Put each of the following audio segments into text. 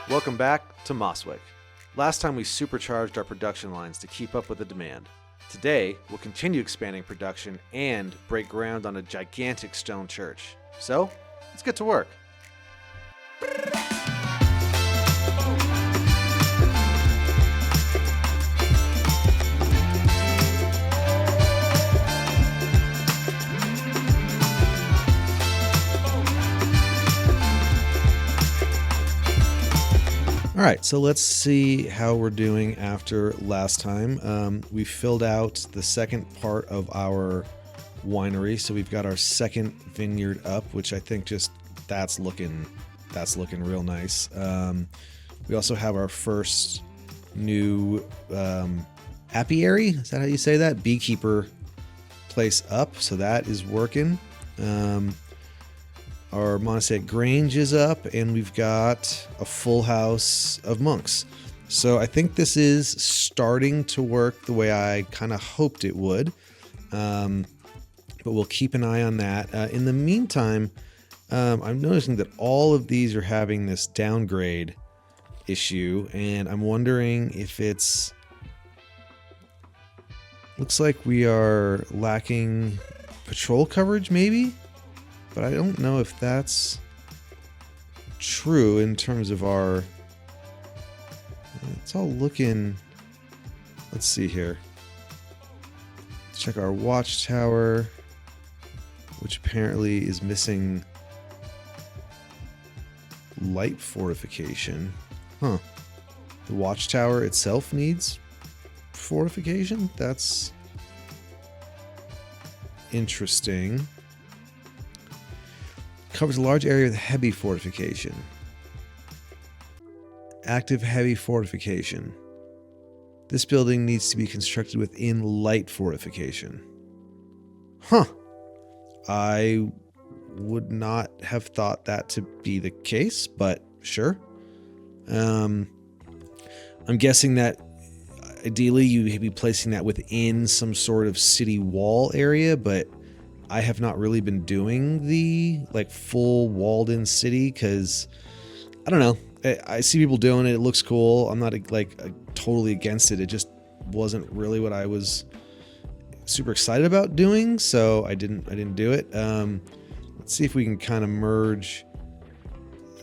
Welcome back to Mosswick. Last time we supercharged our production lines to keep up with the demand. Today, we'll continue expanding production and break ground on a gigantic stone church. So, let's get to work. All right, so let's see how we're doing after last time. We filled out the second part of our winery, so we've got our second vineyard up, which I think just that's looking real nice. We also have our first new apiary. Is that how you say that? Beekeeper place up, so that is working. Our monastic grange is up, and we've got a full house of monks. So I think this is starting to work the way I kind of hoped it would. But we'll keep an eye on that. In the meantime, I'm noticing that all of these are having this downgrade issue, and I'm wondering if it's... Looks like we are lacking patrol coverage, maybe? But I don't know if that's true in terms of our... It's all looking... Let's see here. Let's check our watchtower, which apparently is missing light fortification. Huh. The watchtower itself needs fortification? That's interesting. Covers a large area with heavy fortification. Active heavy fortification. This building needs to be constructed within light fortification. Huh. I would not have thought that to be the case, but sure. I'm guessing that ideally you'd be placing that within some sort of city wall area, but I have not really been doing the full walled in city because I don't know. I see people doing it. It looks cool. I'm not totally against it. It just wasn't really what I was super excited about doing, so I didn't do it. Let's see if we can kind of merge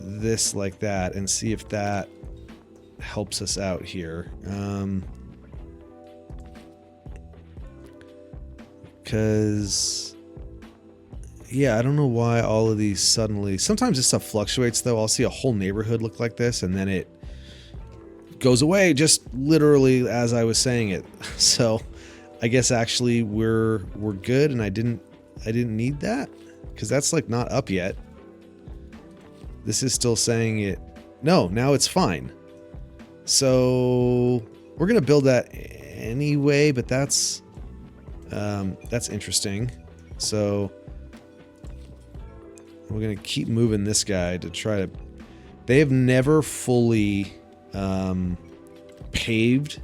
this like that and see if that helps us out here. Because yeah, I don't know why all of these suddenly... Sometimes this stuff fluctuates, though. I'll see a whole neighborhood look like this, and then it goes away just literally as I was saying it. So I guess actually we're good, and I didn't need that, because that's not up yet. This is still saying it... No, now it's fine. So we're going to build that anyway, but that's interesting. So... We're going to keep moving this guy to try to... They have never fully paved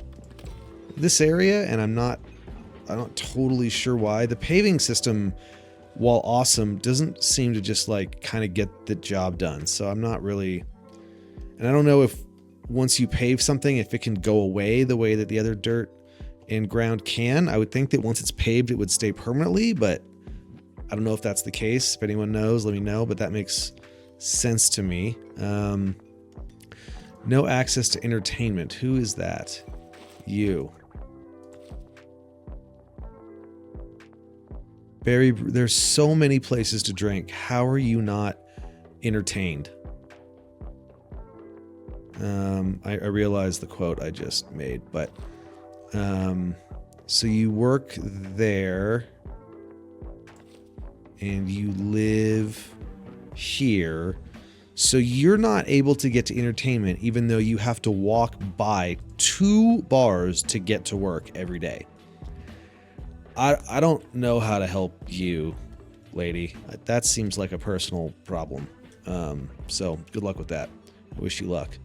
this area, and I'm not totally sure why. The paving system, while awesome, doesn't seem to just kind of get the job done. So I'm not really... And I don't know if once you pave something, if it can go away the way that the other dirt and ground can. I would think that once it's paved, it would stay permanently, but I don't know if that's the case. If anyone knows, let me know, but that makes sense to me. No access to entertainment. Who is that? You. Barry, there's so many places to drink. How are you not entertained? I realize the quote I just made, but so you work there and you live here, so you're not able to get to entertainment even though you have to walk by 2 bars to get to work every day. I don't know how to help you, lady. That seems like a personal problem. So good luck with that. I wish you luck.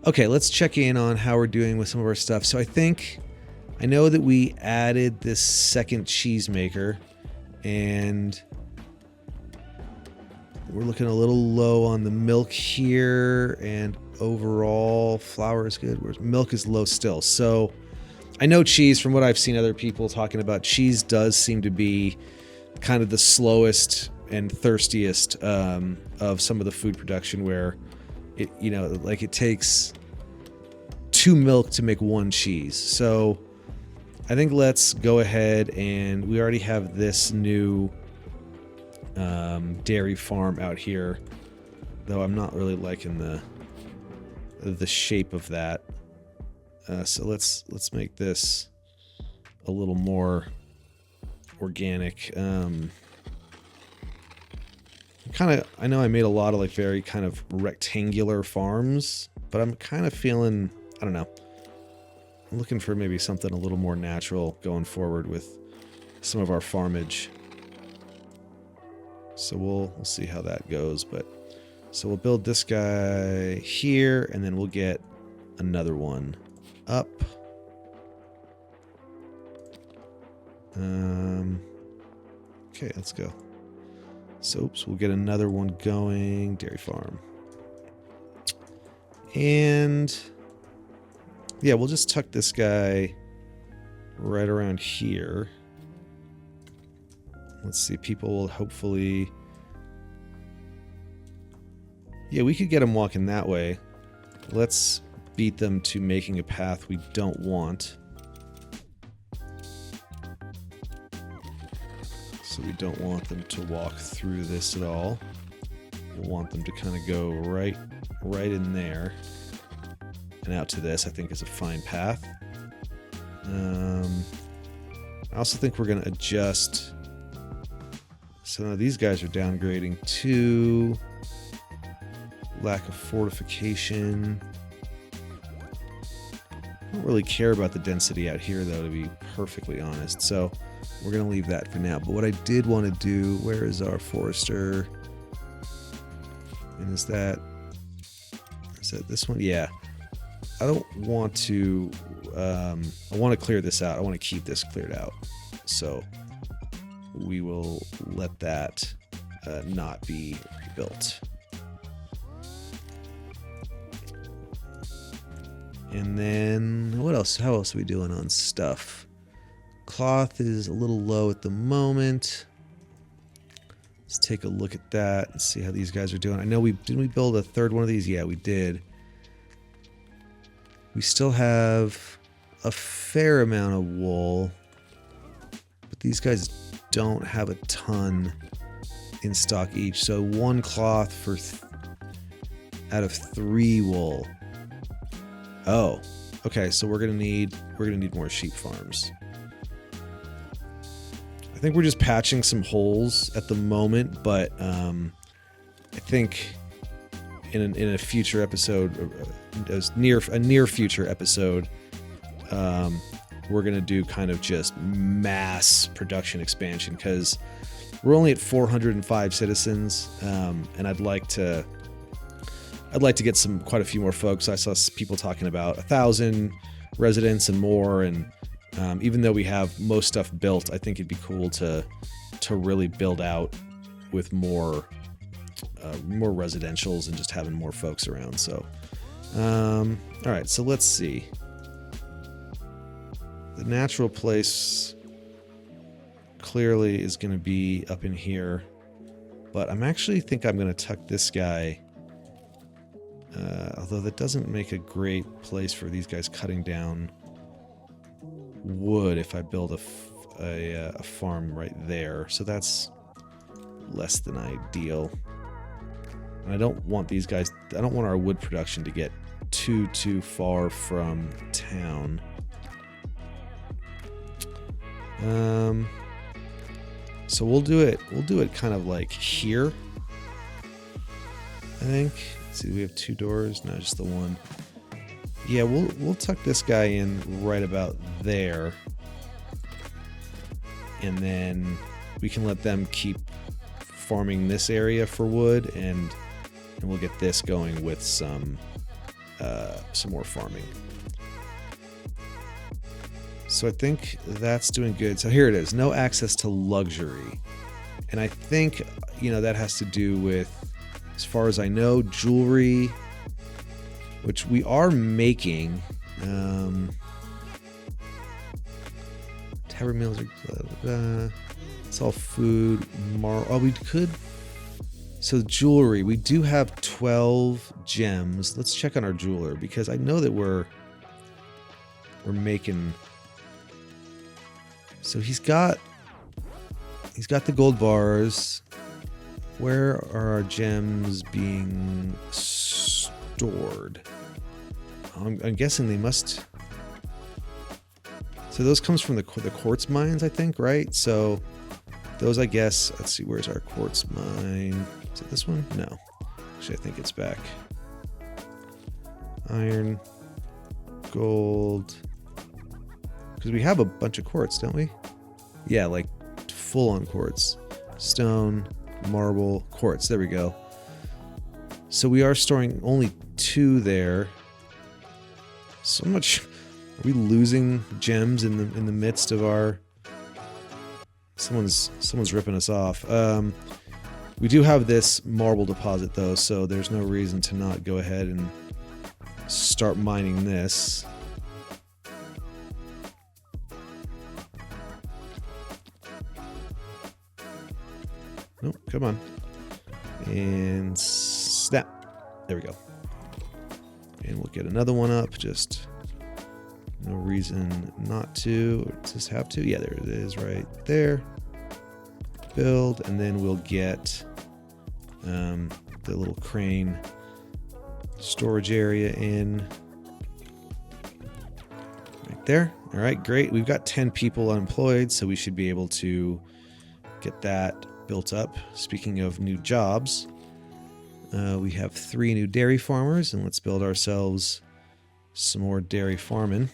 Okay, let's check in on how we're doing with some of our stuff. So I know that we added this second cheese maker, and We're looking a little low on the milk here, and overall flour is good. Whereas milk is low still. So I know cheese, from what I've seen other people talking about, cheese does seem to be kind of the slowest and thirstiest of some of the food production, where it, you know, like it takes 2 milk to make 1 cheese. So I think let's go ahead, and we already have this new dairy farm out here, though I'm not really liking the shape of that. So let's make this a little more organic. I know I made a lot of like very kind of rectangular farms, but I'm kind of feeling, I don't know, I'm looking for maybe something a little more natural going forward with some of our farmage. So we'll see how that goes. But so we'll build this guy here, and then we'll get another one up. Okay, let's go. So we'll get another one going, dairy farm. And yeah, we'll just tuck this guy right around here. Let's see, people will hopefully... Yeah, we could get them walking that way. Let's beat them to making a path we don't want. So we don't want them to walk through this at all. We'll want them to kind of go right in there. And out to this, I think, is a fine path. I also think we're going to adjust... So now these guys are downgrading to lack of fortification. I don't really care about the density out here, though, to be perfectly honest. So we're going to leave that for now. But what I did want to do, where is our forester? And is that this one? Yeah. I don't want to, I want to clear this out. I want to keep this cleared out. So we will let that not be rebuilt. And then what else? How else are we doing on stuff? Cloth is a little low at the moment. Let's take a look at that and see how these guys are doing. I know didn't we build a third one of these? Yeah, we did. We still have a fair amount of wool, but these guys don't have a ton in stock each. So 1 cloth for out of 3 wool. Oh, okay. So we're gonna need more sheep farms. I think we're just patching some holes at the moment, but I think in a future episode, a near future episode, we're gonna do kind of just mass production expansion, because we're only at 405 citizens, and I'd like to get quite a few more folks. I saw people talking about 1,000 residents and more, and even though we have most stuff built, I think it'd be cool to really build out with more residentials and just having more folks around. So, all right. So let's see. The natural place clearly is going to be up in here, but I'm actually think I'm going to tuck this guy. Although that doesn't make a great place for these guys cutting down wood if I build a farm right there. So that's less than ideal. And I don't want these guys, I don't want our wood production to get too far from town. So we'll do it kind of like here, I think. Let's see, we have 2 doors, no, just the one. Yeah, we'll tuck this guy in right about there, and then we can let them keep farming this area for wood, and we'll get this going with some more farming. So I think that's doing good. So here it is, no access to luxury, and I think that has to do with as far as I know. Jewelry, which we are making. Tavern meals are... it's all food. Oh, we could... So jewelry, we do have 12 gems. Let's check on our jeweler, because I know that we're making... So he's got the gold bars. Where are our gems being stored? I'm guessing they must... So those comes from the quartz mines, I think, right? So those, I guess... Let's see, where's our quartz mine? Is it this one? No. Actually, I think it's back. Iron. Gold. Because we have a bunch of quartz, don't we? Yeah, like full on quartz. Stone, marble, quartz. There we go. So we are storing only 2 there. So much. Are we losing gems in the midst of our... Someone's ripping us off. We do have this marble deposit though, so there's no reason to not go ahead and start mining this. Nope, come on. And snap. There we go. And we'll get another one up, just no reason not to. Or does this have to? Yeah, there it is right there. Build, and then we'll get the little crane storage area in right there. All right, great. We've got 10 people unemployed, so we should be able to get that built up. Speaking of new jobs, we have 3 new dairy farmers, and let's build ourselves some more dairy farming.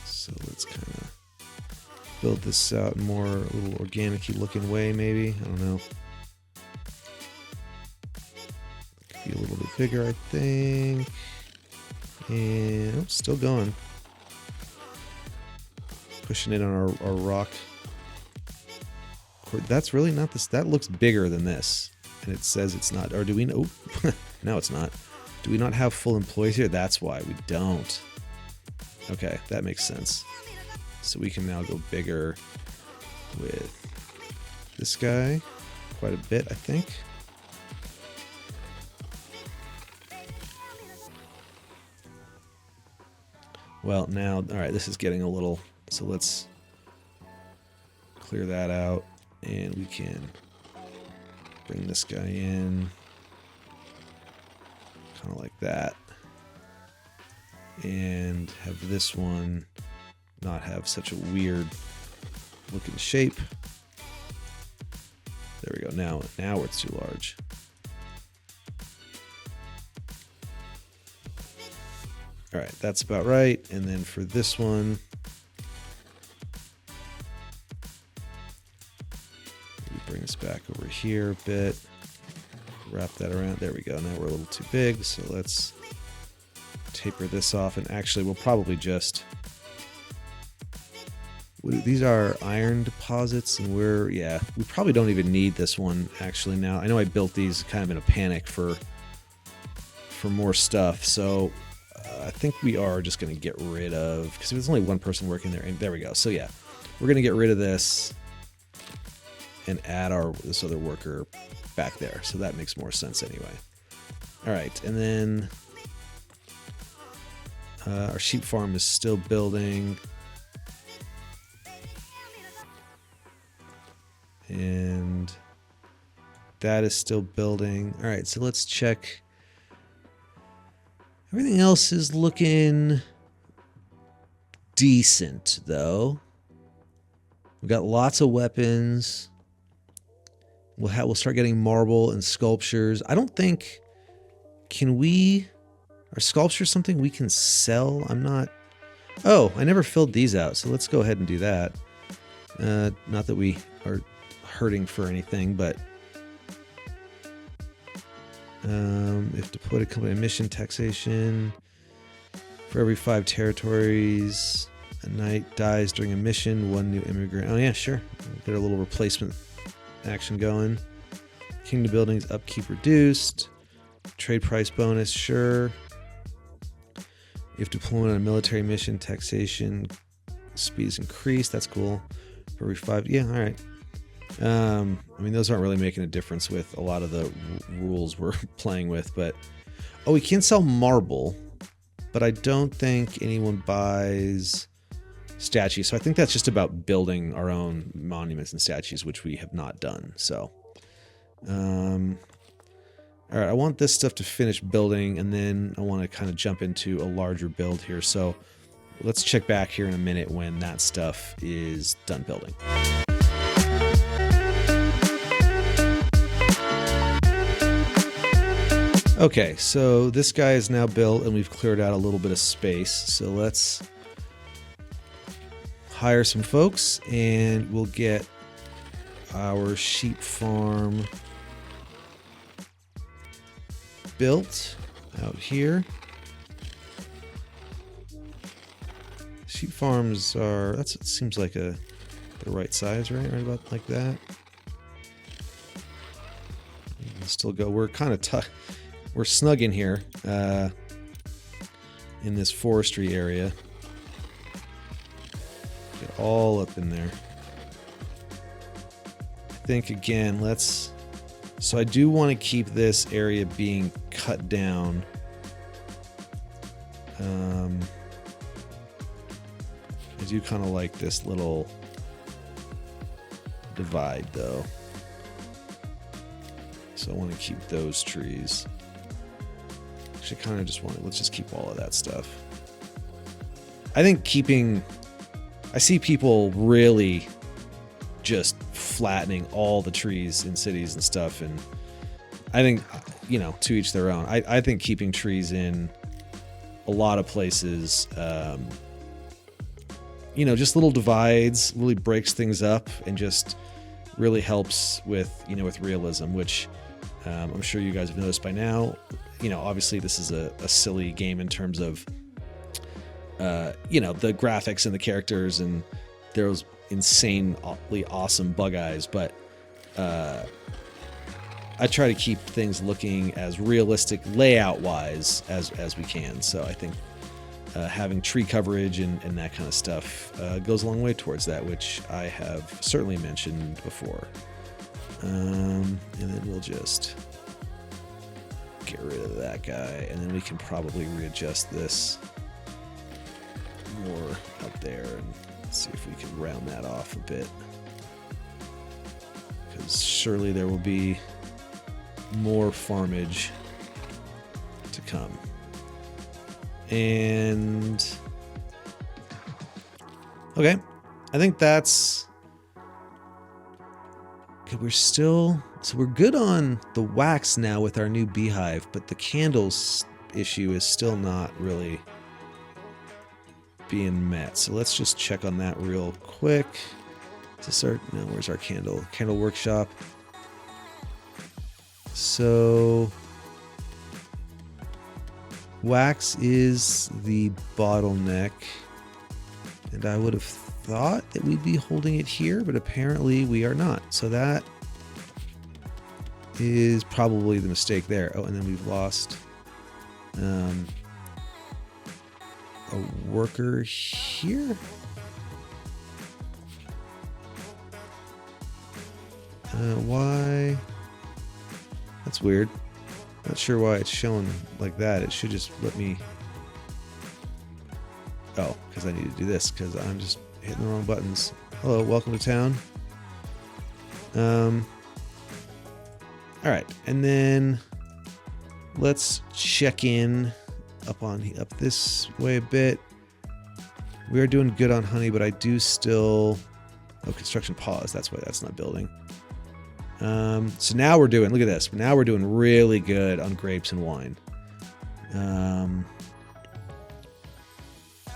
So let's kind of build this out in more a little organic-y looking way, maybe. I don't know. Could be a little bit bigger, I think. And oh, still going. Pushing it on our rock. That's really not this. That looks bigger than this. And it says it's not. Or do we know? No, it's not. Do we not have full employees here? That's why we don't. Okay, that makes sense. So we can now go bigger with this guy quite a bit, I think. Well, now, all right, this is getting a little, so let's clear that out, and we can bring this guy in, kind of like that, and have this one not have such a weird looking shape. There we go. Now it's too large. All right, that's about right. And then for this one, we bring this back over here a bit, wrap that around. There we go. Now we're a little too big, so let's taper this off. And actually, we'll probably just... These are iron deposits, and we probably don't even need this one actually now. I know I built these kind of in a panic for more stuff, so I think we are just going to get rid of, because there's only one person working there, and there we go. So yeah, we're going to get rid of this and add this other worker back there. So that makes more sense anyway. All right, and then our sheep farm is still building. And that is still building. All right, so let's check. Everything else is looking decent, though. We've got lots of weapons. We'll start getting marble and sculptures. I don't think... Are sculptures something we can sell? I'm not... Oh, I never filled these out, so let's go ahead and do that. Not that we are hurting for anything, but if deployed a company mission taxation for every 5 territories, A knight dies during a mission. One new immigrant. Oh yeah, sure. Get a little replacement action going. Kingdom buildings upkeep reduced. Trade price bonus, sure. If deployment on a military mission, taxation speed is increased. That's cool. For every 5. Yeah, all right. I mean, those aren't really making a difference with a lot of the rules we're playing with, but oh, we can sell marble, but I don't think anyone buys statues. So I think that's just about building our own monuments and statues, which we have not done. So, all right, I want this stuff to finish building, and then I want to kind of jump into a larger build here. So let's check back here in a minute when that stuff is done building. Okay, so this guy is now built and we've cleared out a little bit of space. So let's hire some folks and we'll get our sheep farm built out here. Sheep farms are, it seems like the right size, right? Right about like that. Still go, we're kind of tough. We're snug in here, in this forestry area. Get all up in there. I think again, so I do want to keep this area being cut down. I do kind of like this little divide though. So I want to keep those trees. Actually, kind of just let's just keep all of that stuff. I think I see people really just flattening all the trees in cities and stuff, and I think, you know, to each their own. I think keeping trees in a lot of places, you know, just little divides really breaks things up and just really helps with, you know, with realism, which I'm sure you guys have noticed by now. You know, obviously this is a silly game in terms of, you know, the graphics and the characters and those insanely awesome bug eyes, but I try to keep things looking as realistic layout wise as we can. So I think having tree coverage and that kind of stuff goes a long way towards that, which I have certainly mentioned before. And then we'll just get rid of that guy, and then we can probably readjust this more up there and see if we can round that off a bit, because surely there will be more farmage to come. And okay, I think that's okay. We're good on the wax now with our new beehive, but the candles issue is still not really being met. So let's just check on that real quick. Where's our candle workshop? So wax is the bottleneck, and I would have thought that we'd be holding it here, but apparently we are not. So that is probably the mistake there. Oh, and then we've lost a worker here. Why? That's weird. Not sure why it's showing like that. It should just let me... Oh, because I need to do this, because I'm just hitting the wrong buttons. Hello, welcome to town. All right, and then let's check in up this way a bit. We are doing good on honey, but I do still... Oh, construction pause. That's why that's not building. So now we're doing, look at this. Now we're doing really good on grapes and wine.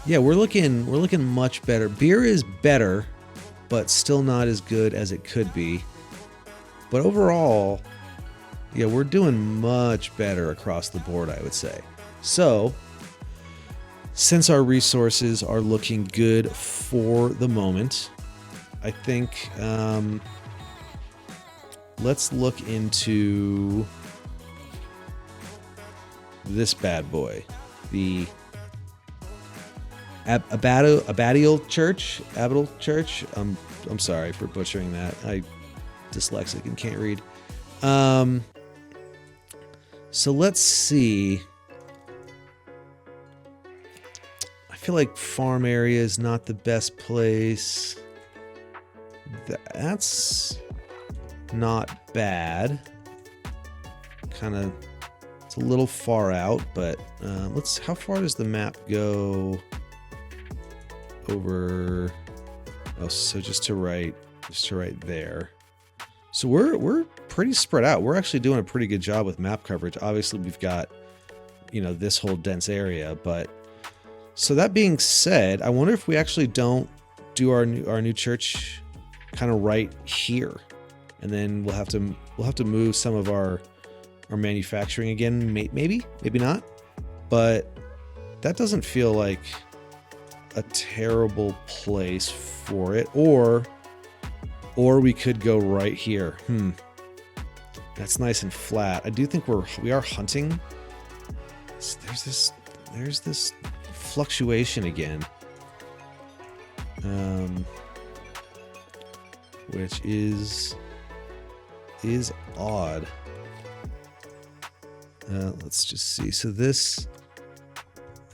Yeah, we're looking much better. Beer is better, but still not as good as it could be. But overall, yeah, we're doing much better across the board, I would say. So since our resources are looking good for the moment, I think let's look into this bad boy, the Abbatial Church. I'm sorry for butchering that. I'm dyslexic and can't read. So let's see. I feel like farm area is not the best place. That's not bad. Kind of, it's a little far out, but how far does the map go over? Oh, so just to right there. So we're pretty spread out. We're actually doing a pretty good job with map coverage. Obviously, we've got, this whole dense area, but so that being said, I wonder if we actually don't do our new church kind of right here, and then we'll have to move some of our manufacturing again. Maybe not, but that doesn't feel like a terrible place for it. Or we could go right here. That's nice and flat. I do think we are hunting. There's this fluctuation again, which is odd. Let's just see. So this,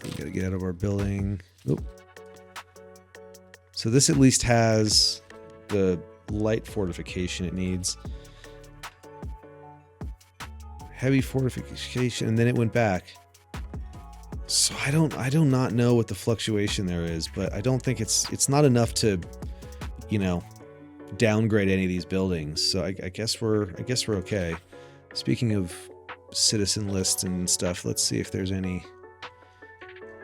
we gotta get out of our building. Oop. So this at least has the light fortification it needs. Heavy fortification, and then it went back. So I do not know what the fluctuation there is, but I don't think it's not enough to, downgrade any of these buildings. So I guess we're okay. Speaking of citizen lists and stuff, let's see if there's any.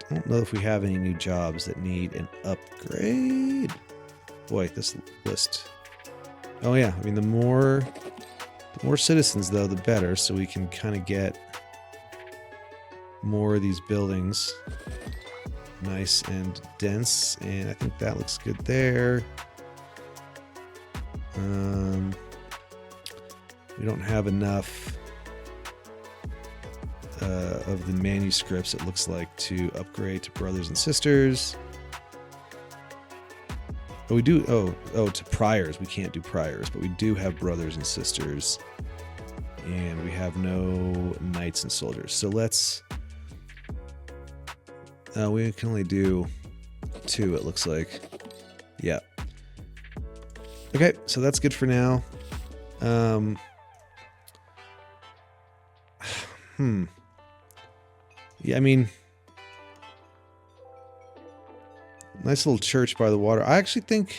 I don't know if we have any new jobs that need an upgrade. Boy, this list. Oh yeah, I mean the more citizens though, the better, so we can kind of get more of these buildings nice and dense, and I think that looks good there. We don't have enough of the manuscripts, it looks like, to upgrade to brothers and sisters. But we do, to priors. We can't do priors, but we do have brothers and sisters. And we have no knights and soldiers. So let's, we can only do 2, it looks like. Yeah. Okay, so that's good for now. Yeah, I mean, nice little church by the water. I actually think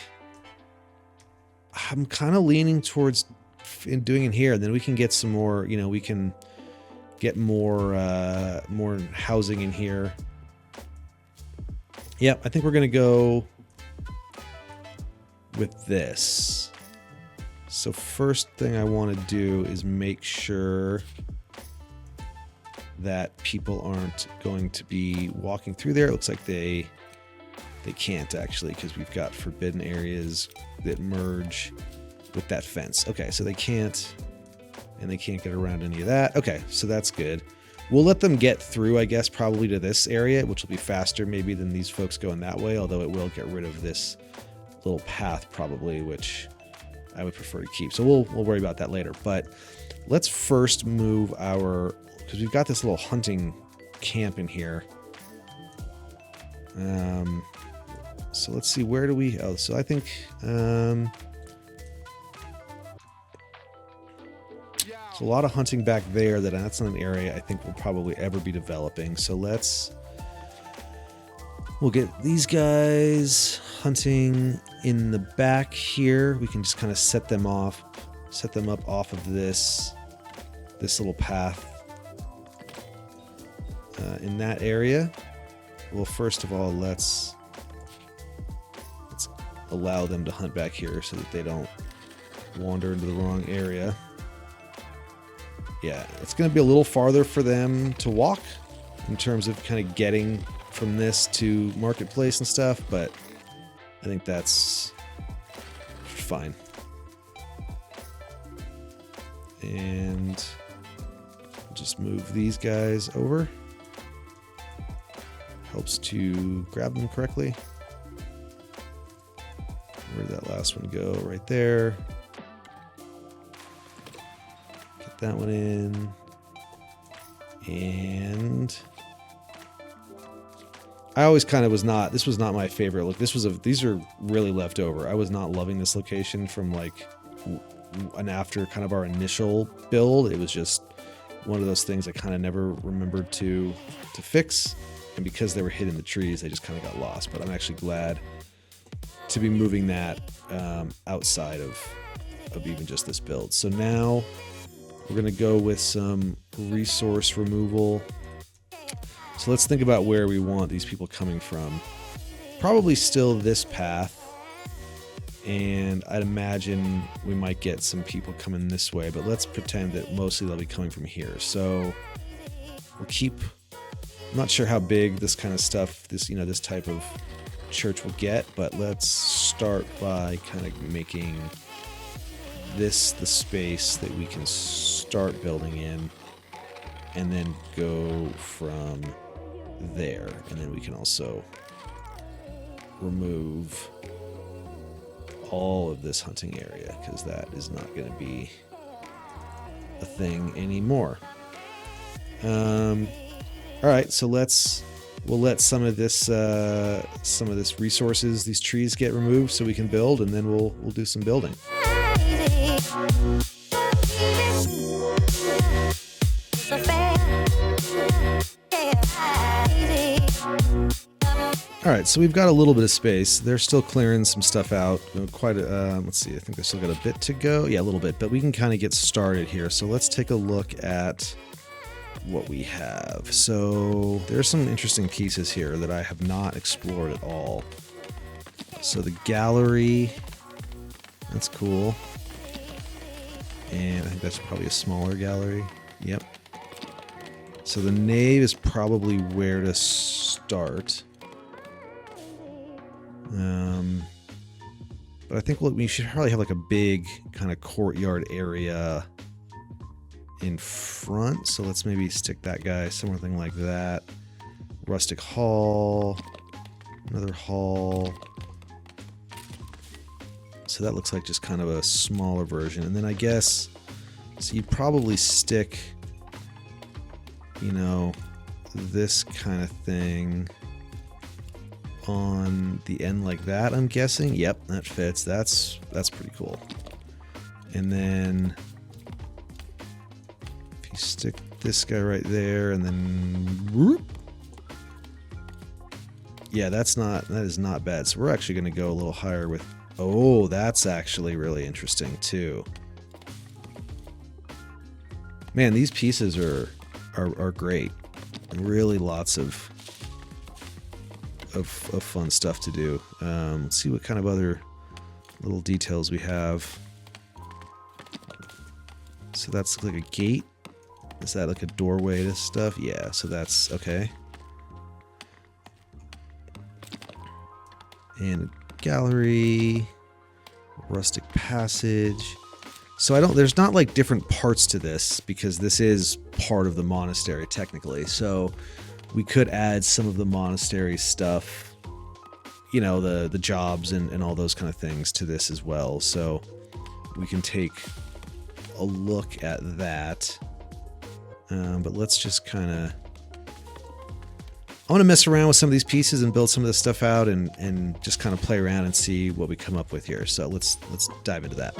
I'm kind of leaning towards doing it here. And then we can get some more, we can get more housing in here. Yeah, I think we're going to go with this. So first thing I want to do is make sure that people aren't going to be walking through there. It looks like they can't actually, because we've got forbidden areas that merge with that fence. Okay, so they can't, and they can't get around any of that. Okay, so that's good. We'll let them get through, I guess, probably to this area, which will be faster maybe than these folks going that way, although it will get rid of this little path probably, which I would prefer to keep. So we'll worry about that later. But let's first move our, because we've got this little hunting camp in here. So let's see, where do we, so I think, there's a lot of hunting back there that's not an area I think we'll probably ever be developing. So we'll get these guys hunting in the back here. We can just kind of set them up off of this little path in that area. Well, first of all, let's allow them to hunt back here so that they don't wander into the wrong area. Yeah, it's going to be a little farther for them to walk in terms of kind of getting from this to Marketplace and stuff, but I think that's fine. And just move these guys over. Helps to grab them correctly. Where'd that last one go? Right there. Get that one in. And I always kind of was not, this was not my favorite look. These are really left over. I was not loving this location from like after kind of our initial build. It was just one of those things I kind of never remembered to fix. And because they were hidden in the trees, they just kind of got lost. But I'm actually glad to be moving that outside of even just this build. So now we're going to go with some resource removal. So let's think about where we want these people coming from. Probably still this path. And I'd imagine we might get some people coming this way, but let's pretend that mostly they'll be coming from here. So we'll keep, I'm not sure how big this kind of stuff, this type of church will get, but let's start by kind of making this the space that we can start building in, and then go from there. And then we can also remove all of this hunting area, because that is not going to be a thing anymore. All right, so we'll let some of this resources, these trees, get removed so we can build, and then we'll do some building. All right, so we've got a little bit of space. They're still clearing some stuff out. Let's see, I think they still got a bit to go. Yeah, a little bit, but we can kind of get started here. So let's take a look at what we have. So there's some interesting pieces here that I have not explored at all. So the gallery, that's cool. And I think that's probably a smaller gallery. Yep. So the nave is probably where to start. But I think we should probably have like a big kind of courtyard area in front. So let's maybe stick that guy something like that. Rustic hall, another hall. So that looks like just kind of a smaller version. And then I guess, so you'd probably stick, this kind of thing on the end like that, I'm guessing. Yep, that fits. That's pretty cool. And then if you stick this guy right there, and then whoop, yeah, that is not bad. So we're actually going to go a little higher with, oh, that's actually really interesting too. Man, these pieces are great. Really lots of fun stuff to do. Let's see what kind of other little details we have. So that's like a gate. Is that like a doorway to stuff? Yeah, so that's okay. And a gallery, rustic passage. So there's not like different parts to this, because this is part of the monastery technically. So we could add some of the monastery stuff, the jobs and all those kind of things to this as well. So we can take a look at that. But let's just kind of, I want to mess around with some of these pieces and build some of this stuff out and just kind of play around and see what we come up with here. So let's dive into that.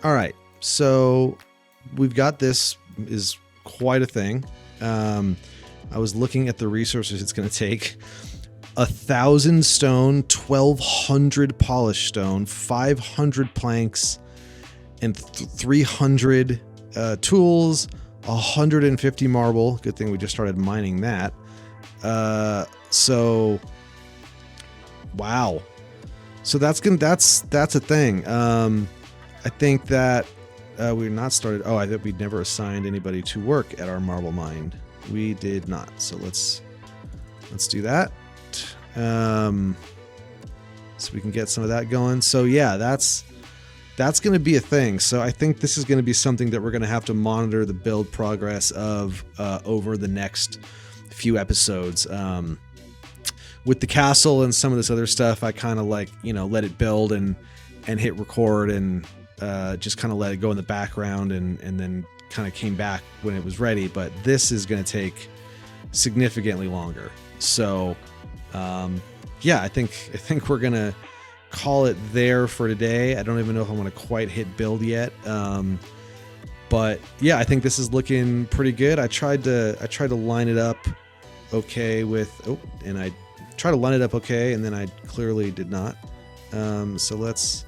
All right, so we've got this is quite a thing. I was looking at the resources it's going to take. 1,000 stone, 1,200 polished stone, 500 planks, and 300 tools, 150 marble. Good thing we just started mining that. So, wow. So that's a thing. I think that we're not started. Oh, I think we'd never assigned anybody to work at our marble mine. We did not. So let's do that. So we can get some of that going. So yeah, that's going to be a thing. So I think this is going to be something that we're going to have to monitor the build progress of over the next few episodes. With the castle and some of this other stuff, I kind of like, let it build and hit record and just kind of let it go in the background and then kind of came back when it was ready. But this is going to take significantly longer. So yeah, I think we're going to call it there for today. I don't even know if I'm going to quite hit build yet. But yeah, I think this is looking pretty good. I tried to line it up okay and I tried to line it up okay, and then I clearly did not. So let's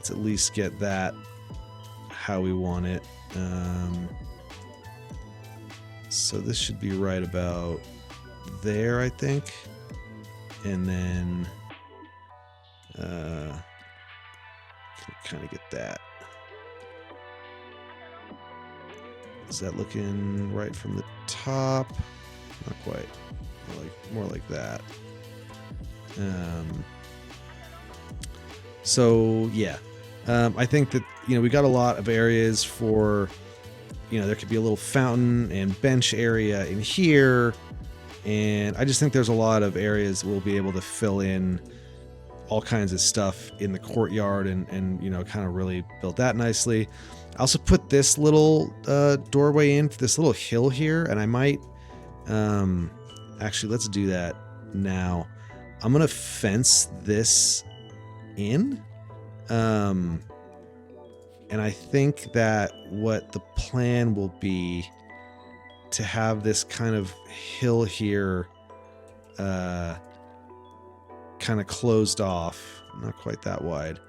at least get that how we want it. So this should be right about there, I think. And then kind of get that. Is that looking right from the top? Not quite. More like that. So yeah, I think that we got a lot of areas for there could be a little fountain and bench area in here, and I just think there's a lot of areas we'll be able to fill in all kinds of stuff in the courtyard and kind of really build that nicely. I also put this little doorway in for this little hill here, and I might actually let's do that now. I'm gonna fence this in, and I think that what the plan will be to have this kind of hill here kind of closed off, not quite that wide,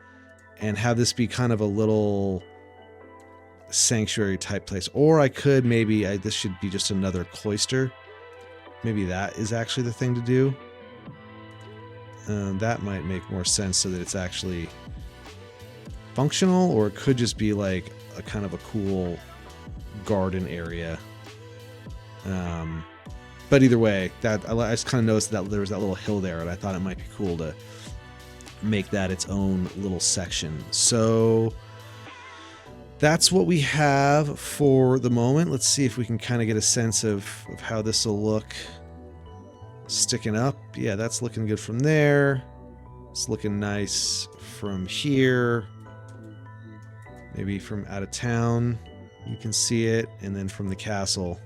and have this be kind of a little sanctuary type place. Or I could maybe this should be just another cloister. Maybe that is actually the thing to do. That might make more sense so that it's actually functional, or it could just be like a kind of a cool garden area. But either way, that I just kind of noticed that there was that little hill there, and I thought it might be cool to make that its own little section. So that's what we have for the moment. Let's see if we can kind of get a sense of how this will look sticking up. Yeah, that's looking good from there. It's looking nice from here. Maybe from out of town, you can see it. And then from the castle,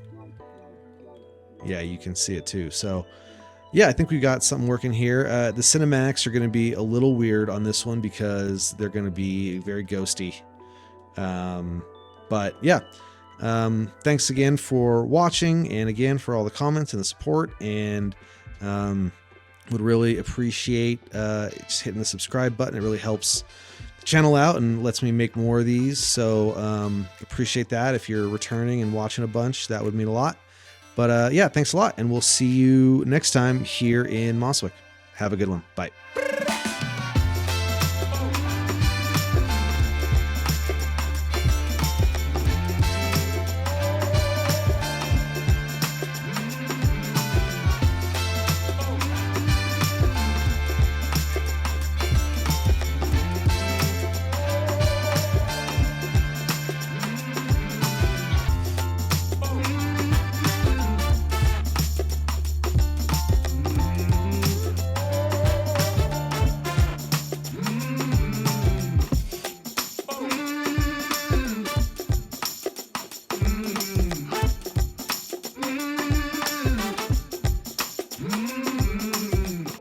yeah, you can see it too. So yeah, I think we got something working here. The cinematics are going to be a little weird on this one because they're going to be very ghosty. But yeah, thanks again for watching, and again for all the comments and the support, and would really appreciate just hitting the subscribe button. It really helps the channel out and lets me make more of these. So appreciate that. If you're returning and watching a bunch, that would mean a lot. But yeah, thanks a lot, and we'll see you next time here in Mosswick. Have a good one. Bye.